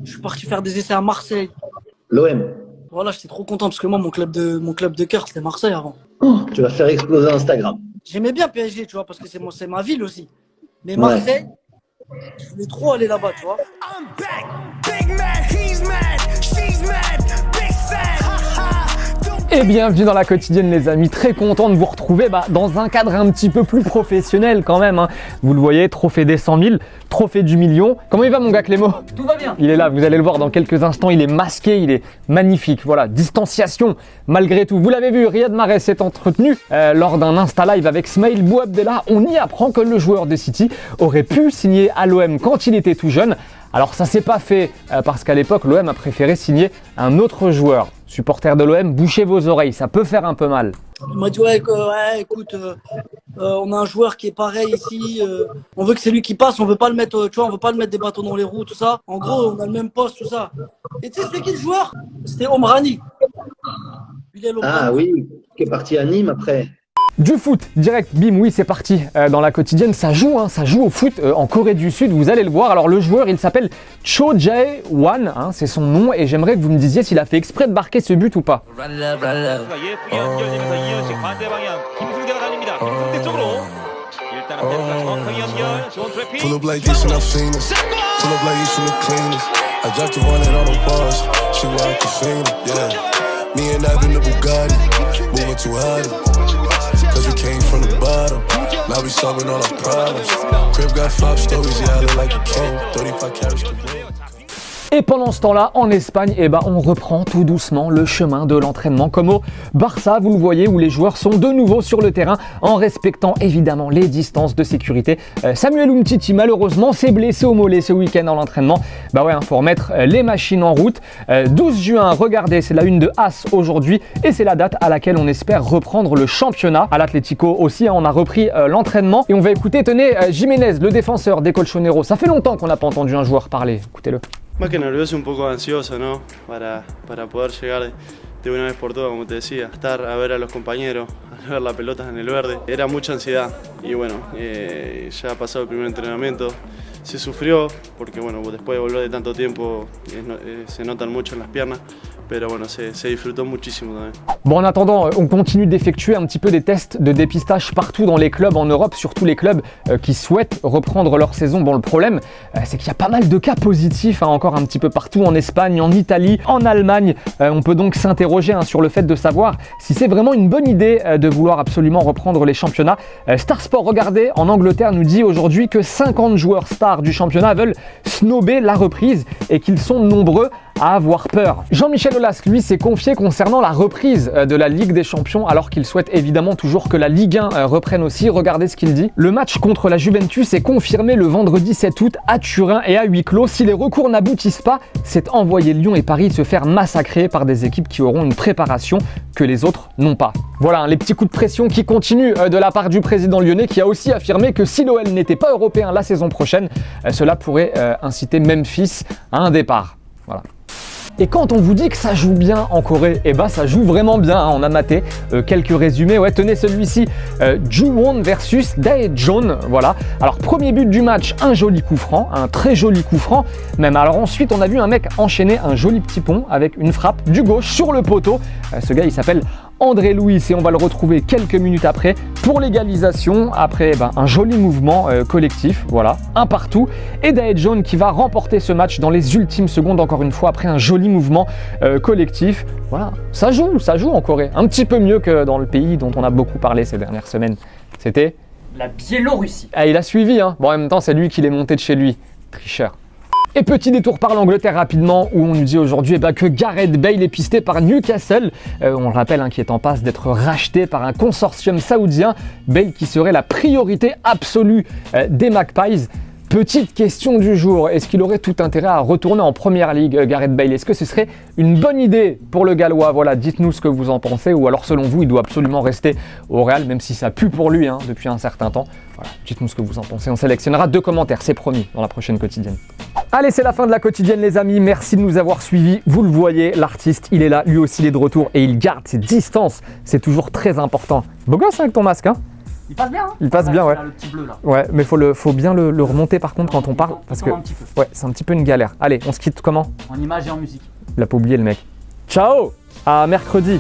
Je suis parti faire des essais à Marseille. L'OM. Voilà, j'étais trop content parce que moi, mon club de cœur, c'était Marseille avant. Oh, tu vas faire exploser Instagram. J'aimais bien PSG, tu vois, parce que c'est ma ville aussi. Mais Marseille, je voulais trop aller là-bas, tu vois. Et bienvenue dans la quotidienne les amis, très content de vous retrouver dans un cadre un petit peu plus professionnel quand même. Vous le voyez, trophée des 100 000, trophée du million. Comment il va mon gars Clément? Tout va bien. Il est là, vous allez le voir dans quelques instants, il est masqué, il est magnifique. Voilà, distanciation malgré tout. Vous l'avez vu, Riyad Mahrez s'est entretenu lors d'un Insta Live avec Smaïl Bouabdellah. On y apprend que le joueur de City aurait pu signer à l'OM quand il était tout jeune. Alors ça s'est pas fait parce qu'à l'époque l'OM a préféré signer un autre joueur. Supporters de l'OM, bouchez vos oreilles, ça peut faire un peu mal. Il m'a dit écoute, on a un joueur qui est pareil ici, on veut que c'est lui qui passe, on veut pas le mettre, tu vois, on veut pas le mettre des bâtons dans les roues, tout ça. En gros, on a le même poste, tout ça. Et tu sais c'était qui le joueur? C'était Omrani. Ah oui, qui est parti à Nîmes après. Du foot, direct, bim, oui c'est parti dans la quotidienne, ça joue au foot en Corée du Sud, vous allez le voir. Alors le joueur il s'appelle Cho Jae-wan, c'est son nom et j'aimerais que vous me disiez s'il a fait exprès de marquer ce but ou pas. Cause we came from the bottom. Now we solving all our problems. Crib got 5 stories, yeah, I look like a king. 35 carats to win. Et pendant ce temps-là, en Espagne, on reprend tout doucement le chemin de l'entraînement comme au Barça, vous le voyez, où les joueurs sont de nouveau sur le terrain en respectant évidemment les distances de sécurité. Samuel Umtiti, malheureusement, s'est blessé au mollet ce week-end en entraînement. Faut remettre les machines en route. 12 juin, regardez, c'est la une de As aujourd'hui et c'est la date à laquelle on espère reprendre le championnat. À l'Atlético aussi, on a repris l'entraînement et on va écouter, tenez, Jiménez, le défenseur des Colchoneros. Ça fait longtemps qu'on n'a pas entendu un joueur parler, écoutez-le. Más que nervioso, un poco ansioso, ¿no? Para poder llegar de una vez por todas, como te decía, estar a ver a los compañeros, a ver las pelotas en el verde. Era mucha ansiedad y bueno, ya ha pasado el primer entrenamiento, se sufrió porque bueno, después de volver de tanto tiempo se notan mucho en las piernas. Pero bueno, se disfrutó muchísimo también. Bon, en attendant, on continue d'effectuer un petit peu des tests de dépistage partout dans les clubs en Europe, surtout les clubs qui souhaitent reprendre leur saison. Bon, le problème, c'est qu'il y a pas mal de cas positifs, encore un petit peu partout, en Espagne, en Italie, en Allemagne. On peut donc s'interroger sur le fait de savoir si c'est vraiment une bonne idée de vouloir absolument reprendre les championnats. Star Sport, regardez, en Angleterre, nous dit aujourd'hui que 50 joueurs stars du championnat veulent snober la reprise et qu'ils sont nombreux à avoir peur. Jean-Michel Aulas, lui, s'est confié concernant la reprise de la Ligue des Champions, alors qu'il souhaite évidemment toujours que la Ligue 1 reprenne aussi. Regardez ce qu'il dit. Le match contre la Juventus est confirmé le vendredi 7 août à Turin et à huis clos. Si les recours n'aboutissent pas, c'est envoyer Lyon et Paris se faire massacrer par des équipes qui auront une préparation que les autres n'ont pas. Voilà, les petits coups de pression qui continuent de la part du président lyonnais qui a aussi affirmé que si l'OL n'était pas européen la saison prochaine, cela pourrait inciter Memphis à un départ. Voilà. Et quand on vous dit que ça joue bien en Corée, ça joue vraiment bien. On a maté quelques résumés. Ouais, tenez celui-ci, Ju-won versus Dae-jeon. Voilà. Alors premier but du match, un joli coup franc, un très joli coup franc. Même alors ensuite, on a vu un mec enchaîner un joli petit pont avec une frappe du gauche sur le poteau. Ce gars, il s'appelle André Louis et on va le retrouver quelques minutes après pour l'égalisation, après un joli mouvement collectif, voilà, un partout, et Dae-jeon qui va remporter ce match dans les ultimes secondes, encore une fois, après un joli mouvement collectif. Voilà, ça joue en Corée, un petit peu mieux que dans le pays dont on a beaucoup parlé ces dernières semaines. C'était la Biélorussie. Ah, il a suivi, Bon, en même temps, c'est lui qui l'est monté de chez lui, tricheur. Et petit détour par l'Angleterre rapidement, où on nous dit aujourd'hui que Gareth Bale est pisté par Newcastle. On le rappelle, qui est en passe d'être racheté par un consortium saoudien. Bale qui serait la priorité absolue des Magpies. Petite question du jour, est-ce qu'il aurait tout intérêt à retourner en Première Ligue, Gareth Bale? Est-ce que ce serait une bonne idée pour le Gallois? Voilà, dites-nous ce que vous en pensez, ou alors selon vous, il doit absolument rester au Real, même si ça pue pour lui depuis un certain temps. Voilà, dites-nous ce que vous en pensez, on sélectionnera 2 commentaires, c'est promis, dans la prochaine quotidienne. Allez, c'est la fin de la quotidienne les amis, merci de nous avoir suivis. Vous le voyez, l'artiste, il est là, lui aussi il est de retour et il garde ses distances, c'est toujours très important. Beau gosse avec ton masque, Il passe bien, hein. Il passe bien, ouais. Là, le petit bleu là. Ouais, mais faut bien le remonter par contre quand on parle, parce que Un petit peu. ouais, c'est un petit peu une galère. Allez, on se quitte comment? En image et en musique. Il a pas oublié le mec. Ciao! À mercredi.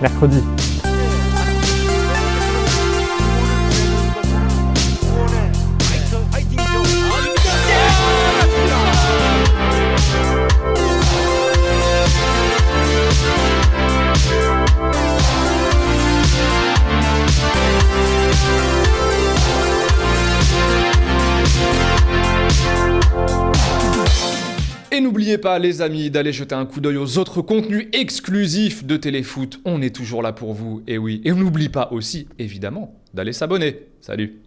Mercredi. Et n'oubliez pas les amis d'aller jeter un coup d'œil aux autres contenus exclusifs de Téléfoot, on est toujours là pour vous, et oui, et on n'oublie pas aussi évidemment d'aller s'abonner. Salut!